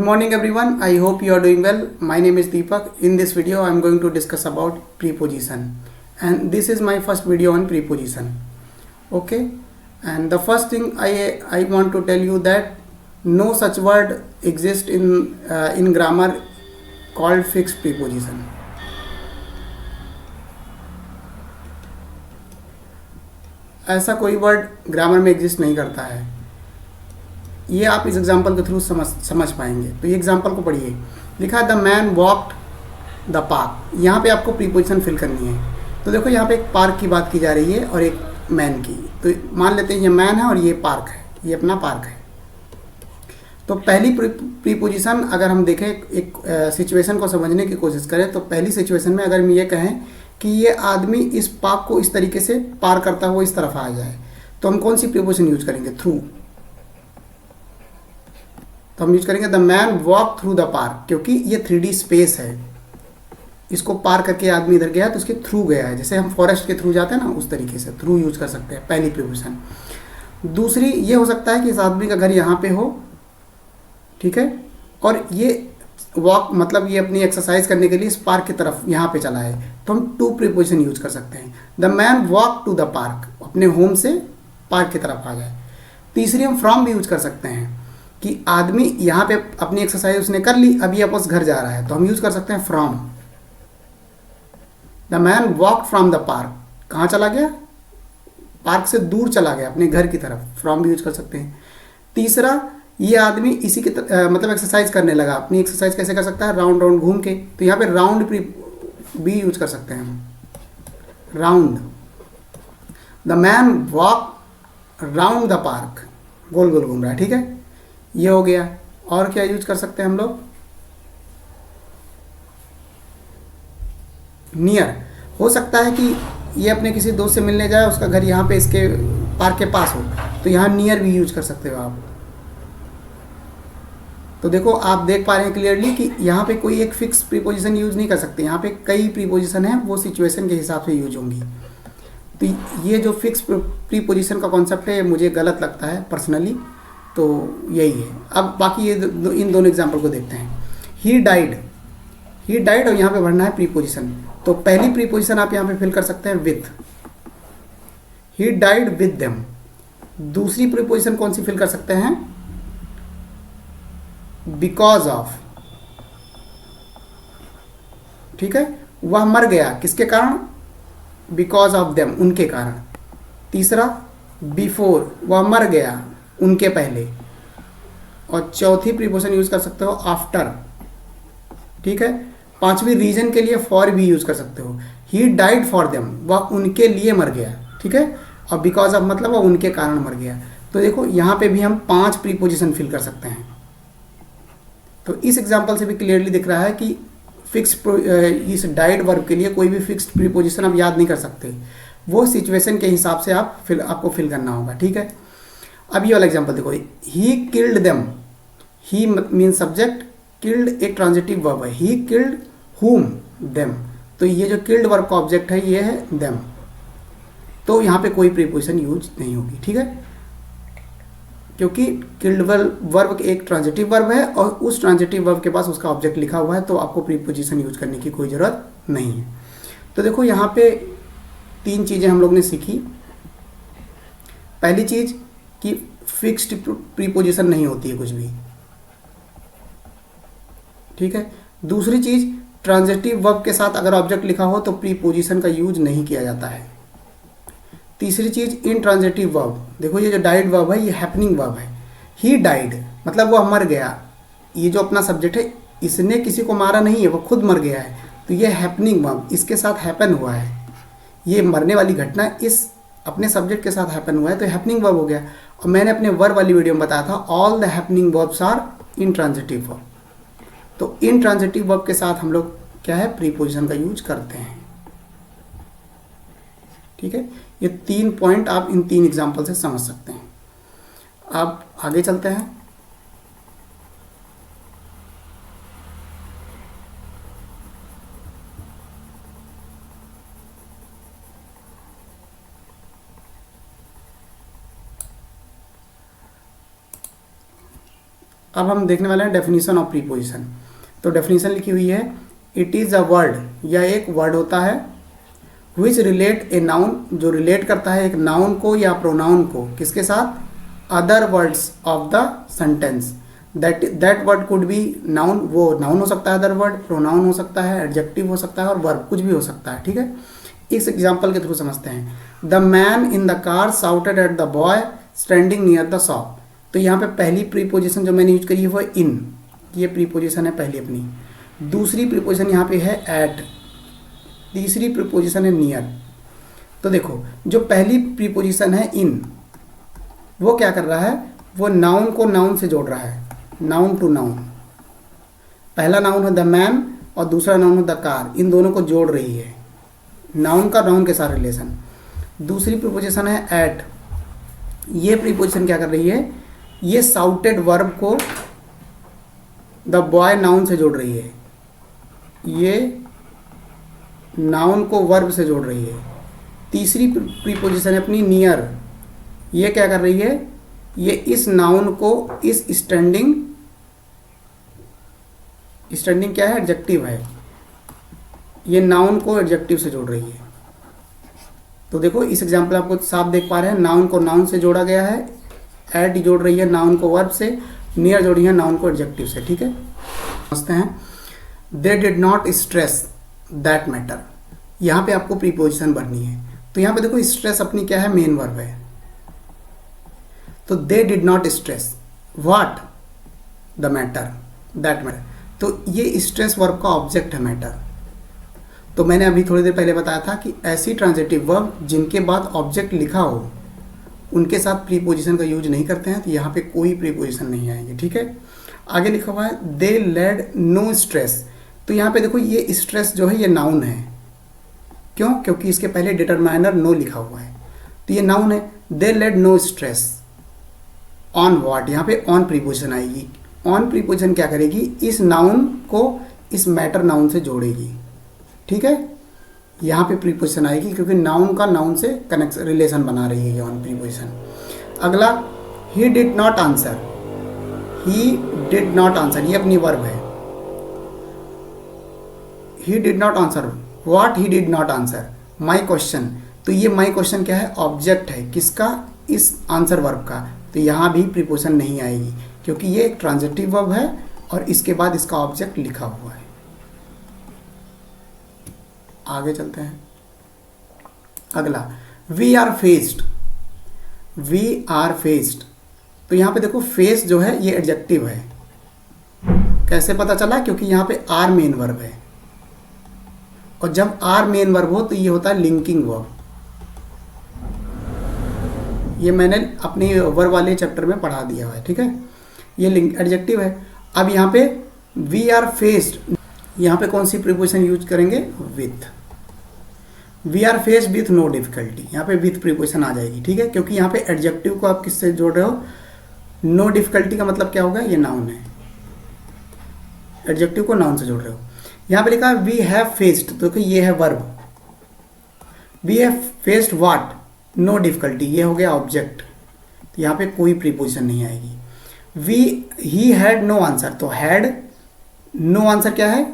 morning everyone. I hope you are doing well. My name is Deepak. In this video I am going to discuss about preposition, and this is my first video on preposition. Okay, and the first thing I want to tell you that no such word exists in grammar called fixed preposition. ऐसा कोई word grammar में exist नहीं करता है। ये आप इस example के थ्रू समझ पाएंगे। तो ये एग्जांपल को पढ़िए। लिखा है the man walked the park. यहाँ पे आपको प्रीपोजिशन फिल करनी है। तो देखो यहाँ पे एक पार्क की बात की जा रही है और एक मैन की। तो मान लेते हैं ये मैन है और ये पार्क है, ये अपना पार्क है। तो पहली प्रीपोजिशन अगर हम देखें, एक सिचुएशन को समझने की कोशिश करें, तो पहली सिचुएशन में अगर हम ये कहें कि ये आदमी इस पार्क को इस तरीके से पार करता हुआ इस तरफ आ जाए, तो हम कौन सी प्रीपोजिशन यूज करेंगे? थ्रू। तो हम यूज करेंगे the man walk through the park, क्योंकि ये 3D स्पेस है। इसको पार करके आदमी इधर गया तो उसके थ्रू गया है। जैसे हम फॉरेस्ट के थ्रू जाते हैं ना, उस तरीके से थ्रू यूज कर सकते हैं, पहली प्रीपोजिशन। दूसरी ये हो सकता है कि इस आदमी का घर यहाँ पे हो, ठीक है, और ये वॉक मतलब ये अपनी एक्सरसाइज करने के लिए इस पार्क की तरफ यहाँ पे चला है, तो हम टू प्रीपोजिशन यूज कर सकते हैं। The man walk to the park, अपने होम से पार्क की तरफ आ जाए। तीसरी हम फ्रॉम भी यूज कर सकते हैं कि आदमी यहाँ पे अपनी एक्सरसाइज उसने कर ली, अभी वापस घर जा रहा है, तो हम यूज कर सकते हैं from. The man walk from the park, कहाँ चला गया? पार्क से दूर चला गया, अपने घर की तरफ, फ्रॉम भी यूज कर सकते हैं। तीसरा, ये आदमी इसी के मतलब एक्सरसाइज करने लगा। अपनी एक्सरसाइज कैसे कर सकता है? राउंड राउंड घूम के। तो यहाँ पे राउंड भी यूज कर सकते हैं हम, round. The man walk round the park, गोल गोल घूम रहा है, ठीक है, ये हो गया। और क्या यूज कर सकते हैं हम लोग? नियर। हो सकता है कि ये अपने किसी दोस्त से मिलने जाए, उसका घर यहाँ पे इसके पार्क के पास हो, तो यहाँ नियर भी यूज कर सकते हो आप। तो देखो, आप देख पा रहे हैं क्लियरली कि यहाँ पे कोई एक फिक्स प्रीपोजिशन यूज नहीं कर सकते। यहाँ पे कई प्रीपोजिशन हैं, वो सिचुएशन के हिसाब से यूज होंगी। तो ये जो फिक्स प्रीपोजिशन का कॉन्सेप्ट है, मुझे गलत लगता है पर्सनली। तो यही है। अब बाकी ये इन दोनों एग्जाम्पल को देखते हैं। ही डाइड, ही डाइड, और यहाँ पे भरना है प्रीपोजिशन। तो पहली प्रीपोजिशन आप यहाँ पे फिल कर सकते हैं with. He died with them. दूसरी प्रीपोजिशन कौन सी फिल कर सकते हैं? बिकॉज ऑफ, ठीक है, वह मर गया किसके कारण? बिकॉज ऑफ देम, उनके कारण। तीसरा, बिफोर, वह मर गया उनके पहले। और चौथी प्रीपोजिशन यूज कर सकते हो आफ्टर, ठीक है। पांचवी, रीजन के लिए फॉर भी यूज कर सकते हो। ही डाइड फॉर देम, वह उनके लिए मर गया, ठीक है। और बिकॉज ऑफ मतलब वह उनके कारण मर गया। तो देखो, यहाँ पे भी हम 5 प्रीपोजिशन फिल कर सकते हैं। तो इस एग्जाम्पल से भी क्लियरली दिख रहा है कि इस डाइड वर्ब के लिए कोई भी फिक्स्ड प्रीपोजिशन आप याद नहीं कर सकते। वो सिचुएशन के हिसाब से आपको फिल करना होगा, ठीक है। अब ये वाला एग्जाम्पल देखो, he killed them. He mean subject, killed एक ट्रांजिटिव वर्ब है। ही किल्ड हुम, देम। तो ये जो किल्ड वर्ब का ऑब्जेक्ट है, ये है देम। तो यहाँ पे कोई प्रीपोजिशन यूज नहीं होगी, ठीक है, क्योंकि किल्ड वर्ब एक ट्रांजिटिव वर्ब है और उस ट्रांजिटिव वर्ब के पास उसका ऑब्जेक्ट लिखा हुआ है, तो आपको प्रीपोजिशन यूज करने की कोई ज़रूरत नहीं है। तो देखो, यहाँ पे 3 चीज़ें हम लोग ने सीखी। पहली चीज़ कि फिक्स्ड प्रीपोजिशन नहीं होती है कुछ भी, ठीक है। दूसरी चीज़, ट्रांजिटिव वर्ब के साथ अगर ऑब्जेक्ट लिखा हो तो प्रीपोजिशन का यूज नहीं किया जाता है। तीसरी चीज, इन ट्रांजिटिव वर्ब, देखो ये जो डाइड वर्ब है, ये हैपनिंग वर्ब है। ही डाइड मतलब वह मर गया। ये जो अपना सब्जेक्ट है, इसने किसी को मारा नहीं है, वो खुद मर गया है। तो ये हैपनिंग वर्ब, इसके साथ हैपन हुआ है। ये मरने वाली घटना इस अपने सब्जेक्ट के साथ हैपन हुआ है, तो हैपनिंग वर्ब हो गया। और मैंने अपने वर्ब वाली वीडियो में बताया था, all the happening verbs are intransitive verb. तो इन ट्रांजिटिव वर्ब के साथ हम लोग क्या है, प्रीपोजिशन का यूज करते हैं, ठीक है। ये 3 पॉइंट आप इन 3 एग्जाम्पल से समझ सकते हैं। अब आगे चलते हैं। अब हम देखने वाले हैं डेफिनेशन ऑफ प्रीपोजिशन। तो डेफिनेशन लिखी हुई है, इट इज़ अ वर्ड, यह एक वर्ड होता है, विच रिलेट ए नाउन, जो रिलेट करता है एक नाउन को या प्रोनाउन को, किसके साथ, other words of the sentence. That word could be noun, वो नाउन हो सकता है, अदर वर्ड प्रोनाउन हो सकता है, एडजेक्टिव हो सकता है और वर्ब कुछ भी हो सकता है। ठीक है, इस एग्जाम्पल के थ्रू समझते हैं। The man in the car shouted at the boy standing near the shop. तो यहाँ पे पहली प्रीपोजिशन जो मैंने यूज करी है वो इन, ये प्रीपोजिशन है पहली अपनी। दूसरी प्रीपोजिशन यहाँ पे है एट, तीसरी प्रीपोजिशन है नियर। तो देखो जो पहली प्रीपोजिशन है इन, वो क्या कर रहा है, वो नाउन को नाउन से जोड़ रहा है, नाउन टू नाउन। पहला नाउन है द मैन और दूसरा नाउन है द कार, इन दोनों को जोड़ रही है, नाउन का नाउन के साथ रिलेशन। दूसरी प्रीपोजिशन है एट, ये प्रीपोजिशन क्या कर रही है, ये साउटेड वर्ब को द बॉय नाउन से जोड़ रही है, ये नाउन को वर्ब से जोड़ रही है। तीसरी प्रीपोजिशन है अपनी नियर, ये क्या कर रही है, ये इस नाउन को इस स्टैंडिंग क्या है, एडजेक्टिव है, ये नाउन को एडजेक्टिव से जोड़ रही है। तो देखो इस एग्जांपल आपको साफ देख पा रहे हैं, नाउन को नाउन से जोड़ा गया है, एड जोड़ रही है नाउन को वर्ब से, नियर जोड़ी है नाउन को एडजेक्टिव से। ठीक है, समझते हैं। They did not stress that matter, यहाँ पे आपको प्रीपोजिशन भरनी है। तो यहाँ पे देखो स्ट्रेस अपनी क्या है, मेन वर्ब है। तो they did not stress what, the matter, that matter. तो ये स्ट्रेस वर्ब का ऑब्जेक्ट है मैटर। तो मैंने अभी थोड़ी देर पहले बताया था कि ऐसी ट्रांजिटिव वर्ब जिनके बाद ऑब्जेक्ट लिखा हो उनके साथ प्रीपोजिशन का यूज नहीं करते हैं, तो यहाँ पे कोई प्रीपोजिशन नहीं आएगी। ठीक है, आगे लिखा हुआ है दे लेड नो स्ट्रेस। तो यहाँ पे देखो ये स्ट्रेस जो है ये नाउन है, क्यों, क्योंकि इसके पहले डिटरमाइनर नो लिखा हुआ है, तो ये नाउन है। They laid no stress on what, यहाँ पे ऑन प्रीपोजिशन आएगी। ऑन प्रीपोजिशन क्या करेगी, इस नाउन को इस मैटर नाउन से जोड़ेगी। ठीक है, यहाँ पे प्रीपोजिशन आएगी क्योंकि नाउन का नाउन से कनेक्ट रिलेशन बना रही है ऑन प्रीपोजिशन। अगला he did not answer, he did not answer, ये अपनी वर्ब है। He did not answer what, he did not answer my question. तो ये माई क्वेश्चन क्या है, ऑब्जेक्ट है, किसका, इस आंसर वर्ब का। तो यहाँ भी प्रीपोजिशन नहीं आएगी क्योंकि ये एक ट्रांजिटिव वर्ब है और इसके बाद इसका ऑब्जेक्ट लिखा हुआ है। आगे चलते हैं। अगला we are faced, we are faced. तो यहाँ पे देखो फेस जो है ये एडजेक्टिव है। कैसे पता चला, क्योंकि यहाँ पे आर मेन वर्ब है और जब आर मेन वर्ब हो तो ये होता है लिंकिंग वर्ब। ये मैंने अपनी वर्ब वाले चैप्टर में पढ़ा दिया हुआ है। ठीक है, ये लिंक एडजेक्टिव है। अब यहाँ पे वी आर फेस्ड, यहाँ पे कौन सी प्रीपोजिशन यूज करेंगे, with. We are faced with no difficulty, यहाँ पे विथ प्रीपोजिशन आ जाएगी। ठीक है, क्योंकि यहाँ पे एडजेक्टिव को आप किससे जोड़ रहे हो, नो डिफिकल्टी का मतलब क्या होगा, ये नाउन है, एडजेक्टिव को नाउन से जोड़ रहे हो। यहाँ पे लिखा है वी हैव फेस्ड, तो ये है verb. We have faced what, no difficulty, ये हो गया ऑब्जेक्ट, तो यहाँ पे कोई प्रीपोजिशन नहीं आएगी। ही हैड नो आंसर, तो हैड नो आंसर क्या है,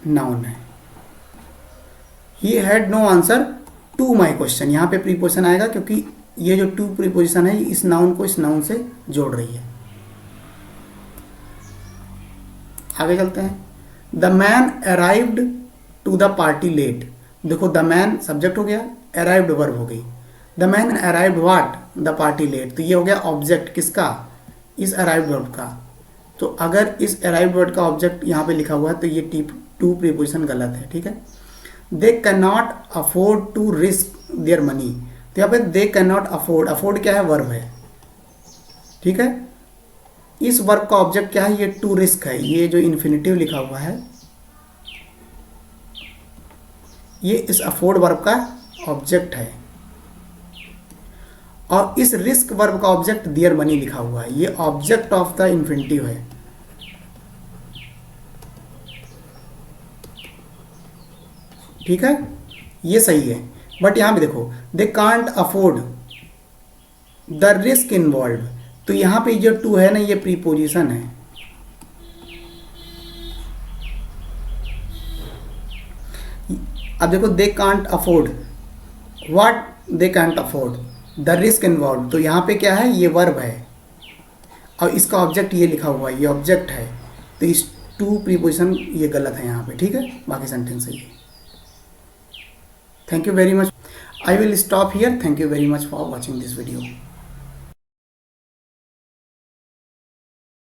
नाउन है। He had no answer to my question, यहाँ पे प्रीपोजिशन आएगा क्योंकि ये जो टू प्रीपोजिशन है इस नाउन को इस नाउन से जोड़ रही है। आगे चलते हैं। The man arrived to the party late. देखो द मैन सब्जेक्ट हो गया, अराइव्ड वर्ब हो गई। The man arrived what, the party late, तो ये हो गया ऑब्जेक्ट किसका, इस अराइव्ड वर्ब का। तो अगर इस अराइव्ड वर्ड का ऑब्जेक्ट यहाँ पे लिखा हुआ है तो ये टू प्रीपोजिशन गलत है। ठीक है, they can not afford to risk their money, तो यहाँ पे they can not afford, afford क्या है, वर्ब है। ठीक है, इस वर्ब का ऑब्जेक्ट क्या है, ये टू रिस्क है, ये जो इन्फिनिटिव लिखा हुआ है ये इस अफोर्ड वर्ब का ऑब्जेक्ट है और इस रिस्क वर्ब का ऑब्जेक्ट देयर मनी लिखा हुआ है, ये ऑब्जेक्ट ऑफ द इन्फिनिटिव है। ठीक है, ये सही है, बट यहां पे देखो they can't afford the risk involve, तो यहां पे जो टू है ना ये प्रीपोजिशन है, अब देखो they can't afford, what they can't afford, the risk involve, तो यहाँ पे क्या है, ये वर्ब है और इसका ऑब्जेक्ट ये लिखा हुआ है, ये ऑब्जेक्ट है, तो इस टू प्रीपोजिशन ये गलत है यहाँ पे, ठीक है, बाकी सेंटेंस सही है। Thank you very much, I will stop here, thank you very much for watching this video.